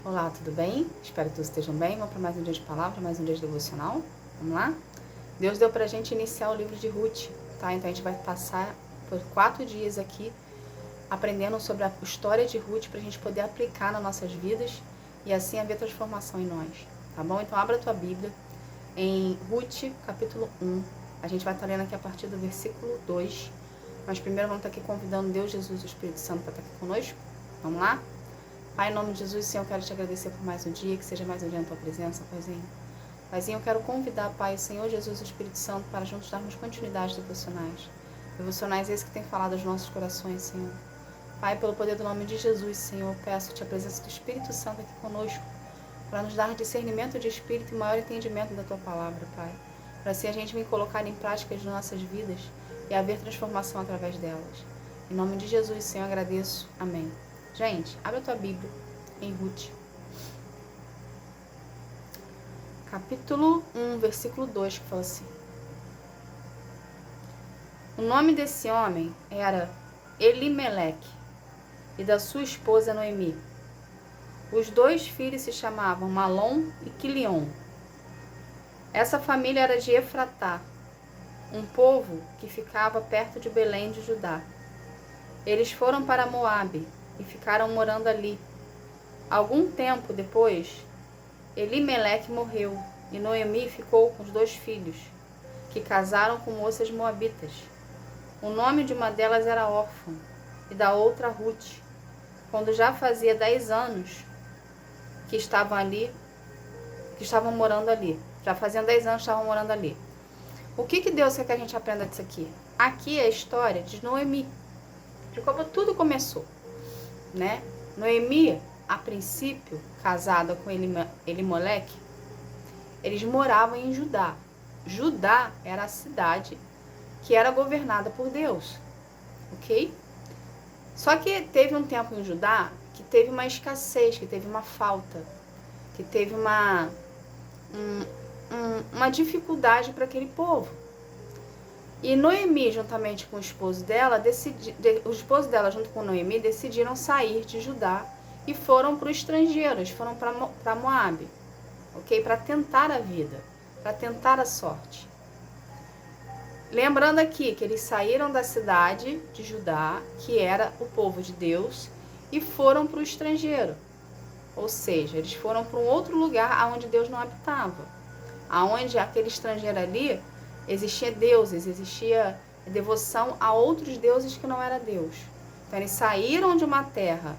Olá, tudo bem? Espero que todos estejam bem. Vamos para mais um dia de palavra, mais um dia de devocional. Vamos lá? Deus deu pra gente iniciar o livro de Ruth, tá? Então a gente vai passar por 4 dias aqui aprendendo sobre a história de Ruth pra gente poder aplicar nas nossas vidas e assim haver transformação em nós, tá bom? Então abra a tua Bíblia em Ruth, capítulo 1. A gente vai estar lendo aqui a partir do versículo 2. Mas primeiro vamos estar aqui convidando Deus, Jesus e o Espírito Santo para estar aqui conosco. Vamos lá? Pai, em nome de Jesus, Senhor, eu quero te agradecer por mais um dia, que seja mais um dia na tua presença, Paizinho. Paizinho, eu quero convidar, Pai, Senhor Jesus e o Espírito Santo para juntos darmos continuidade devocionais. Devocionais esses que têm falado aos nossos corações, Senhor. Pai, pelo poder do nome de Jesus, Senhor, eu peço-te a presença do Espírito Santo aqui conosco, para nos dar discernimento de espírito e maior entendimento da tua palavra, Pai. Para assim a gente vir colocar em prática as nossas vidas e haver transformação através delas. Em nome de Jesus, Senhor, eu agradeço. Amém. Gente, abre a tua Bíblia em Ruth. Capítulo 1, versículo 2, que fala assim. O nome desse homem era Elimeleque e da sua esposa Noemi. Os 2 filhos se chamavam Malom e Quilion. Essa família era de Efratá, um povo que ficava perto de Belém de Judá. Eles foram para Moabe e ficaram morando ali. Algum tempo depois, Elimeleque morreu e Noemi ficou com os 2 filhos, que casaram com moças moabitas. O nome de uma delas era Órfã e da outra Ruth. Quando já fazia 10 anos que estavam morando ali. Já faziam 10 anos que estavam morando ali. O que Deus quer que a gente aprenda disso aqui? Aqui é a história de Noemi, de como tudo começou, né? Noemi, a princípio, casada com Elimeleque, eles moravam em Judá. Judá era a cidade que era governada por Deus, ok? Só que teve um tempo em Judá que teve uma escassez, que teve uma falta, que teve uma dificuldade para aquele povo. E Noemi, juntamente com o esposo dela, junto com Noemi, decidiram sair de Judá e foram para o estrangeiro, eles foram para Moabe, ok? Para tentar a vida, para tentar a sorte. Lembrando aqui que eles saíram da cidade de Judá, que era o povo de Deus, e foram para o estrangeiro. Ou seja, eles foram para um outro lugar onde Deus não habitava. Aonde aquele estrangeiro ali existia deuses, existia devoção a outros deuses que não era Deus. Então eles saíram de uma terra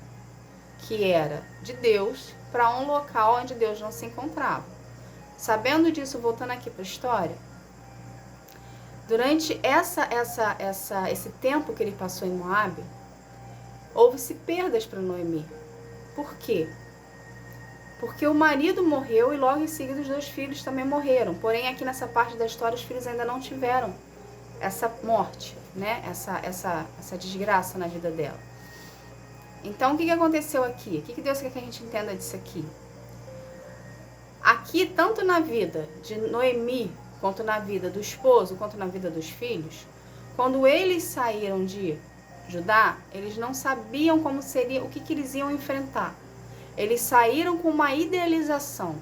que era de Deus para um local onde Deus não se encontrava. Sabendo disso, voltando aqui para a história, durante esse tempo que ele passou em Moabe, houve-se perdas para Noemi. Por quê? Porque o marido morreu e logo em seguida os 2 filhos também morreram. Porém, aqui nessa parte da história, os filhos ainda não tiveram essa morte, né? Essa desgraça na vida dela. Então, o que aconteceu aqui? O que Deus quer que a gente entenda disso aqui? Aqui, tanto na vida de Noemi, quanto na vida do esposo, quanto na vida dos filhos, quando eles saíram de Judá, eles não sabiam como seria, o que eles iam enfrentar. Eles saíram com uma idealização.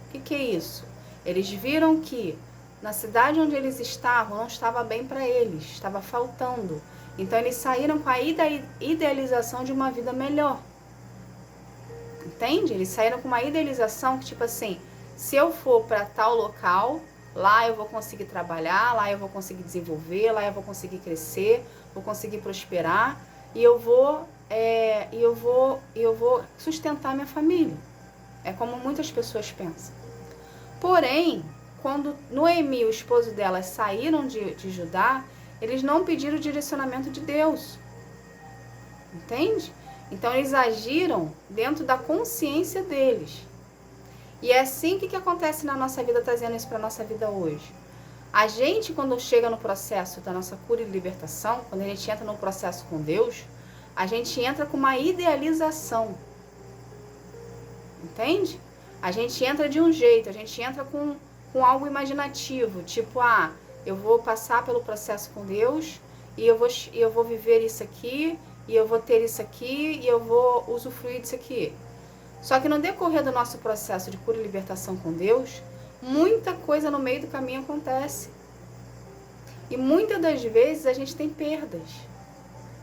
O que é isso? Eles viram que na cidade onde eles estavam não estava bem para eles, estava faltando. Então eles saíram com a idealização de uma vida melhor. Entende? Eles saíram com uma idealização que tipo assim, se eu for para tal local, lá eu vou conseguir trabalhar, lá eu vou conseguir desenvolver, lá eu vou conseguir crescer, vou conseguir prosperar e eu vou sustentar minha família. É como muitas pessoas pensam. Porém, quando Noemi e o esposo dela saíram de Judá, eles não pediram o direcionamento de Deus. Entende? Então, eles agiram dentro da consciência deles. E é assim que acontece na nossa vida, trazendo isso para a nossa vida hoje. A gente, quando chega no processo da nossa cura e libertação, quando a gente entra no processo com Deus, a gente entra com uma idealização. Entende? A gente entra de um jeito, a gente entra com algo imaginativo. Tipo, eu vou passar pelo processo com Deus e eu vou viver isso aqui, e eu vou ter isso aqui, e eu vou usufruir disso aqui. Só que no decorrer do nosso processo de cura e libertação com Deus, muita coisa no meio do caminho acontece. E muitas das vezes a gente tem perdas.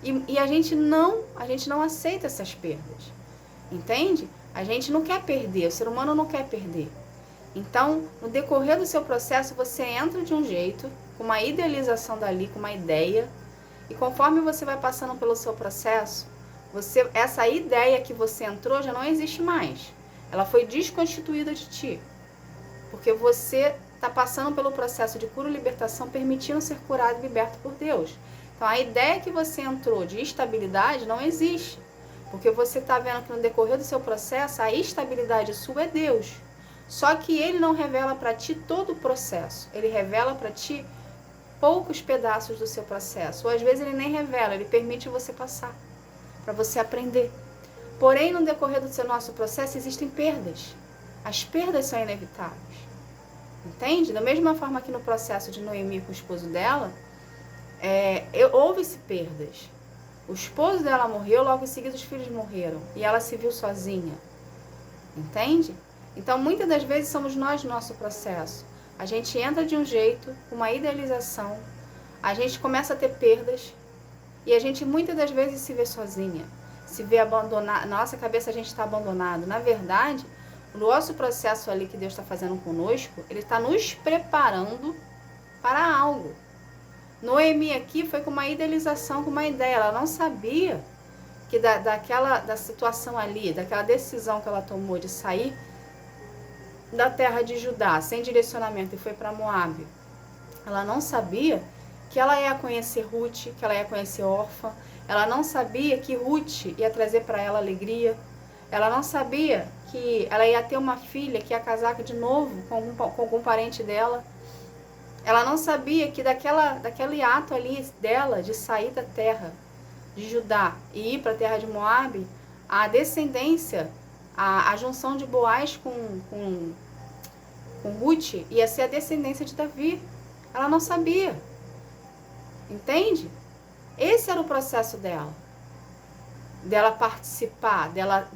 E a gente não aceita essas perdas. Entende? A gente não quer perder, o ser humano não quer perder. Então, no decorrer do seu processo, você entra de um jeito, com uma idealização dali, com uma ideia, e conforme você vai passando pelo seu processo, essa ideia que você entrou já não existe mais. Ela foi desconstituída de ti. Porque você está passando pelo processo de cura e libertação, permitindo ser curado e liberto por Deus. Então, a ideia que você entrou de estabilidade não existe. Porque você está vendo que no decorrer do seu processo, a estabilidade sua é Deus. Só que Ele não revela para ti todo o processo. Ele revela para ti poucos pedaços do seu processo. Ou às vezes Ele nem revela, Ele permite você passar, para você aprender. Porém, no decorrer do nosso processo, existem perdas. As perdas são inevitáveis. Entende? Da mesma forma que no processo de Noemi com o esposo dela, houve-se perdas. O esposo dela morreu, logo em seguida os filhos morreram. E ela se viu sozinha. Entende? Então, muitas das vezes somos nós no nosso processo. A gente entra de um jeito, com uma idealização, a gente começa a ter perdas, e a gente muitas das vezes se vê sozinha, se vê abandonada. Na nossa cabeça a gente está abandonado. Na verdade, o nosso processo ali que Deus está fazendo conosco, Ele está nos preparando para algo. Noemi aqui foi com uma idealização, com uma ideia. Ela não sabia que da situação ali, daquela decisão que ela tomou de sair da terra de Judá, sem direcionamento, e foi para Moabe. Ela não sabia que ela ia conhecer Ruth, que ela ia conhecer Orfa. Ela não sabia que Ruth ia trazer para ela alegria. Ela não sabia que ela ia ter uma filha que ia casar de novo com algum parente dela. Ela não sabia que daquele ato ali dela de sair da terra de Judá e ir para a terra de Moabe, a descendência, a junção de Boaz com Ruth ia ser a descendência de Davi. Ela não sabia. Entende? Esse era o processo dela. Dela participar, dela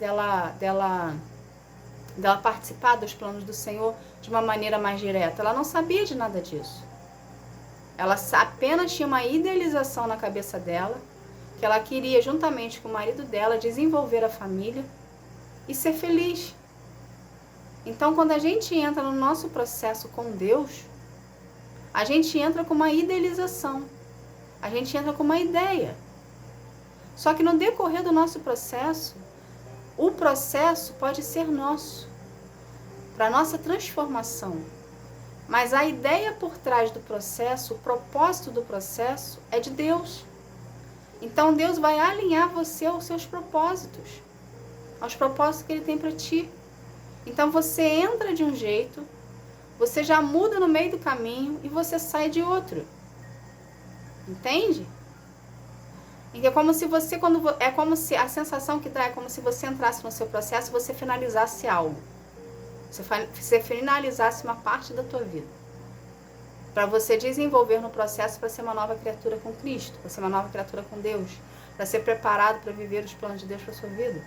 participar dos planos do Senhor de uma maneira mais direta. Ela não sabia de nada disso. Ela apenas tinha uma idealização na cabeça dela, que ela queria, juntamente com o marido dela, desenvolver a família e ser feliz. Então, quando a gente entra no nosso processo com Deus, a gente entra com uma idealização, a gente entra com uma ideia. Só que no decorrer do nosso processo, o processo pode ser nosso, para a nossa transformação. Mas a ideia por trás do processo, o propósito do processo é de Deus. Então Deus vai alinhar você aos seus propósitos, aos propósitos que Ele tem para ti. Então você entra de um jeito, você já muda no meio do caminho e você sai de outro. Entende? É como se a sensação que dá é como se você entrasse no seu processo e você finalizasse algo. Você finalizasse uma parte da tua vida. Para você desenvolver no processo para ser uma nova criatura com Cristo, para ser uma nova criatura com Deus, para ser preparado para viver os planos de Deus para a sua vida.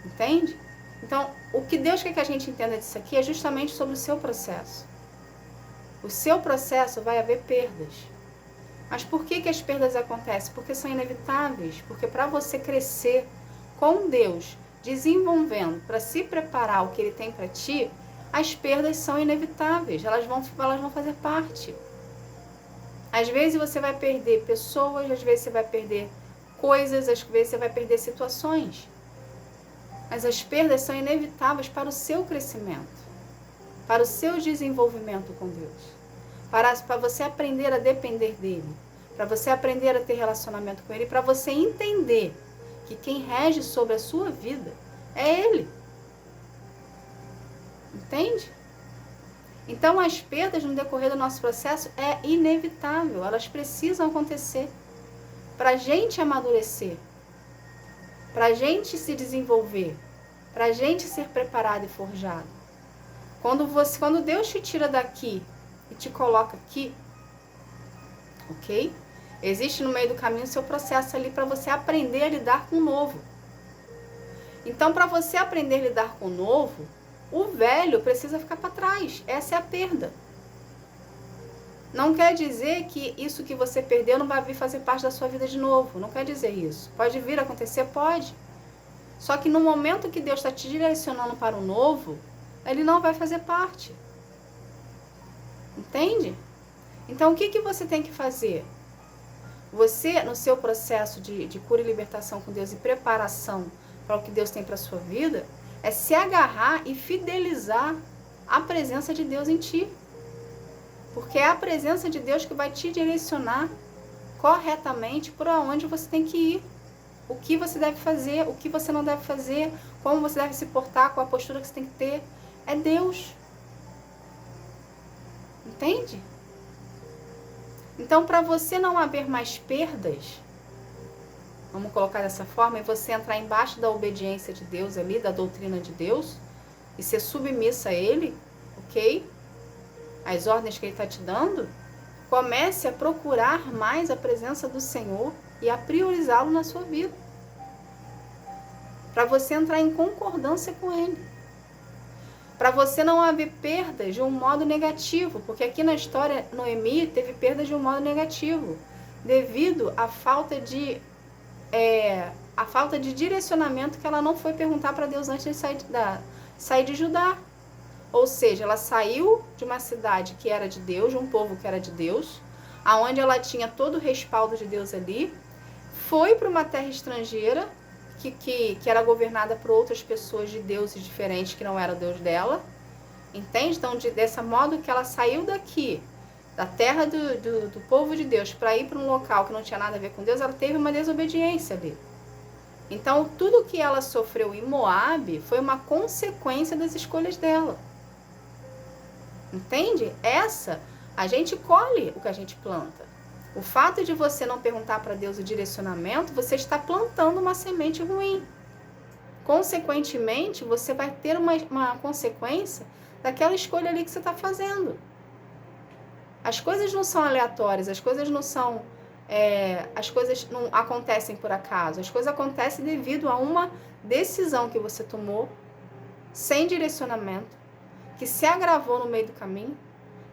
Entende? Então, o que Deus quer que a gente entenda disso aqui é justamente sobre o seu processo. O seu processo vai haver perdas. Mas por que as perdas acontecem? Porque são inevitáveis. Porque para você crescer com Deus, desenvolvendo, para se preparar o que Ele tem para ti, as perdas são inevitáveis. Elas vão fazer parte. Às vezes você vai perder pessoas, às vezes você vai perder coisas, às vezes você vai perder situações. Mas as perdas são inevitáveis para o seu crescimento, para o seu desenvolvimento com Deus. Para você aprender a depender dEle, para você aprender a ter relacionamento com Ele, para você entender que quem rege sobre a sua vida é Ele. Entende? Então as perdas no decorrer do nosso processo é inevitável, elas precisam acontecer para a gente amadurecer, para a gente se desenvolver, para a gente ser preparado e forjado. Quando Deus te tira daqui e te coloca aqui, ok? Existe no meio do caminho o seu processo ali para você aprender a lidar com o novo. Então, para você aprender a lidar com o novo, o velho precisa ficar para trás. Essa é a perda. Não quer dizer que isso que você perdeu não vai vir fazer parte da sua vida de novo. Não quer dizer isso. Pode vir a acontecer? Pode. Só que no momento que Deus está te direcionando para o novo, ele não vai fazer parte. Entende? Então, o que você tem que fazer? Você, no seu processo de cura e libertação com Deus e preparação para o que Deus tem para a sua vida, é se agarrar e fidelizar a presença de Deus em ti. Porque é a presença de Deus que vai te direcionar corretamente para onde você tem que ir. O que você deve fazer, o que você não deve fazer, como você deve se portar, qual a postura que você tem que ter. É Deus. Entende? Então, para você não haver mais perdas, vamos colocar dessa forma, e você entrar embaixo da obediência de Deus ali, da doutrina de Deus, e ser submissa a Ele, ok? As ordens que Ele está te dando, comece a procurar mais a presença do Senhor e a priorizá-lo na sua vida. Para você entrar em concordância com Ele. Para você não haver perdas de um modo negativo, porque aqui na história, Noemi teve perdas de um modo negativo, devido à falta de direcionamento que ela não foi perguntar para Deus antes de sair de Judá. Ou seja, ela saiu de uma cidade que era de Deus, de um povo que era de Deus, aonde ela tinha todo o respaldo de Deus ali, foi para uma terra estrangeira, que era governada por outras pessoas de deuses diferentes que não era o Deus dela, entende? Então, dessa modo que ela saiu daqui, da terra do povo de Deus, para ir para um local que não tinha nada a ver com Deus, ela teve uma desobediência ali. Então, tudo que ela sofreu em Moabe foi uma consequência das escolhas dela. Entende? A gente colhe o que a gente planta. O fato de você não perguntar para Deus o direcionamento, você está plantando uma semente ruim. Consequentemente, você vai ter uma consequência daquela escolha ali que você está fazendo. As coisas não são aleatórias, as coisas não acontecem por acaso. As coisas acontecem devido a uma decisão que você tomou, sem direcionamento, que se agravou no meio do caminho,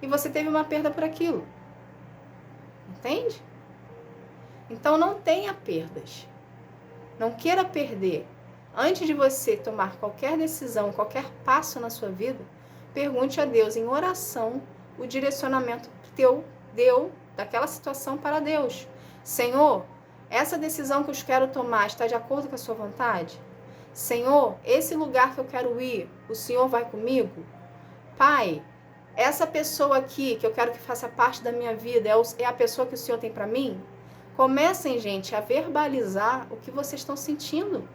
e você teve uma perda por aquilo. Entende? Então não tenha perdas. Não queira perder. Antes de você tomar qualquer decisão, qualquer passo na sua vida, pergunte a Deus em oração o direcionamento que deu daquela situação para Deus. Senhor, essa decisão que eu quero tomar está de acordo com a sua vontade? Senhor, esse lugar que eu quero ir, o Senhor vai comigo? Pai, essa pessoa aqui que eu quero que faça parte da minha vida é a pessoa que o Senhor tem para mim? Comecem, gente, a verbalizar o que vocês estão sentindo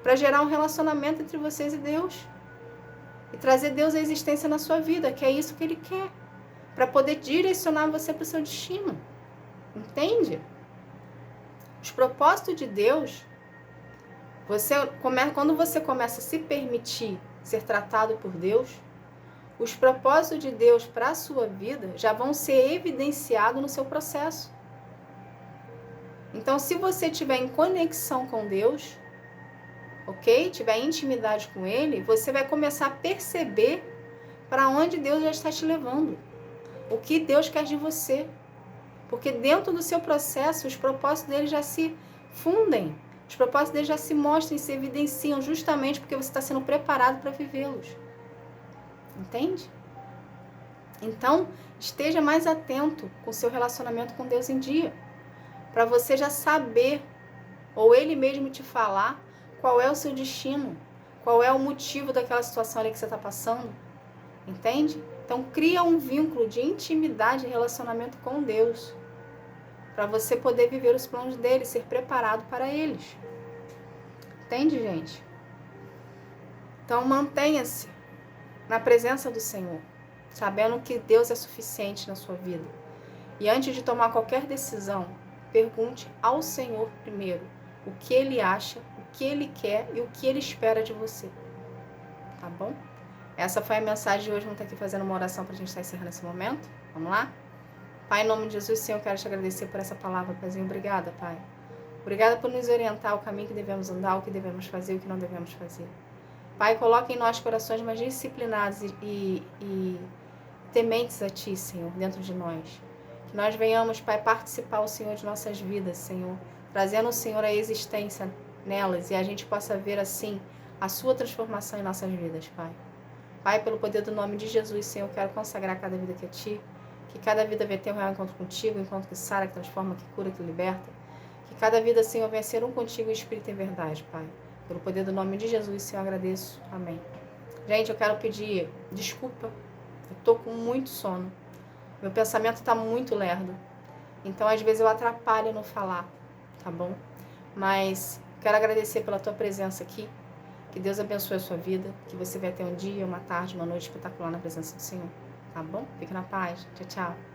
para gerar um relacionamento entre vocês e Deus. E trazer Deus à existência na sua vida, que é isso que Ele quer. Para poder direcionar você para o seu destino. Entende? Os propósitos de Deus, quando você começa a se permitir ser tratado por Deus, os propósitos de Deus para a sua vida já vão ser evidenciados no seu processo. Então, se você estiver em conexão com Deus, ok? Tiver intimidade com Ele, você vai começar a perceber para onde Deus já está te levando. O que Deus quer de você. Porque dentro do seu processo, os propósitos dele já se fundem. Os propósitos dele já se mostram e se evidenciam justamente porque você está sendo preparado para vivê-los. Entende? Então, esteja mais atento com o seu relacionamento com Deus em dia. Para você já saber, ou Ele mesmo te falar, qual é o seu destino. Qual é o motivo daquela situação ali que você está passando. Entende? Então, cria um vínculo de intimidade e relacionamento com Deus. Para você poder viver os planos dele, ser preparado para eles. Entende, gente? Então, mantenha-se na presença do Senhor, sabendo que Deus é suficiente na sua vida. E antes de tomar qualquer decisão, pergunte ao Senhor primeiro o que Ele acha, o que Ele quer e o que Ele espera de você. Tá bom? Essa foi a mensagem de hoje. Vamos estar aqui fazendo uma oração para a gente estar encerrando esse momento. Vamos lá? Pai, em nome de Jesus, Senhor, eu quero te agradecer por essa palavra, Paizinho. Obrigada, Pai. Obrigada por nos orientar o caminho que devemos andar, o que devemos fazer, o que não devemos fazer. Pai, coloque em nós corações mais disciplinados e tementes a Ti, Senhor, dentro de nós. Que nós venhamos, Pai, participar, o Senhor, de nossas vidas, Senhor, trazendo o Senhor a existência nelas e a gente possa ver, assim, a Sua transformação em nossas vidas, Pai. Pai, pelo poder do nome de Jesus, Senhor, eu quero consagrar cada vida aqui a Ti, que cada vida venha ter um real encontro contigo, um encontro que sara, que transforma, que cura, que liberta. Que cada vida, Senhor, venha ser um contigo em espírito e verdade, Pai. Pelo poder do nome de Jesus, Senhor, eu agradeço. Amém. Gente, eu quero pedir desculpa. Eu tô com muito sono. Meu pensamento está muito lerdo. Então, às vezes, eu atrapalho no falar, tá bom? Mas quero agradecer pela tua presença aqui. Que Deus abençoe a sua vida. Que você vai ter um dia, uma tarde, uma noite espetacular na presença do Senhor. Tá bom? Fique na paz. Tchau, tchau.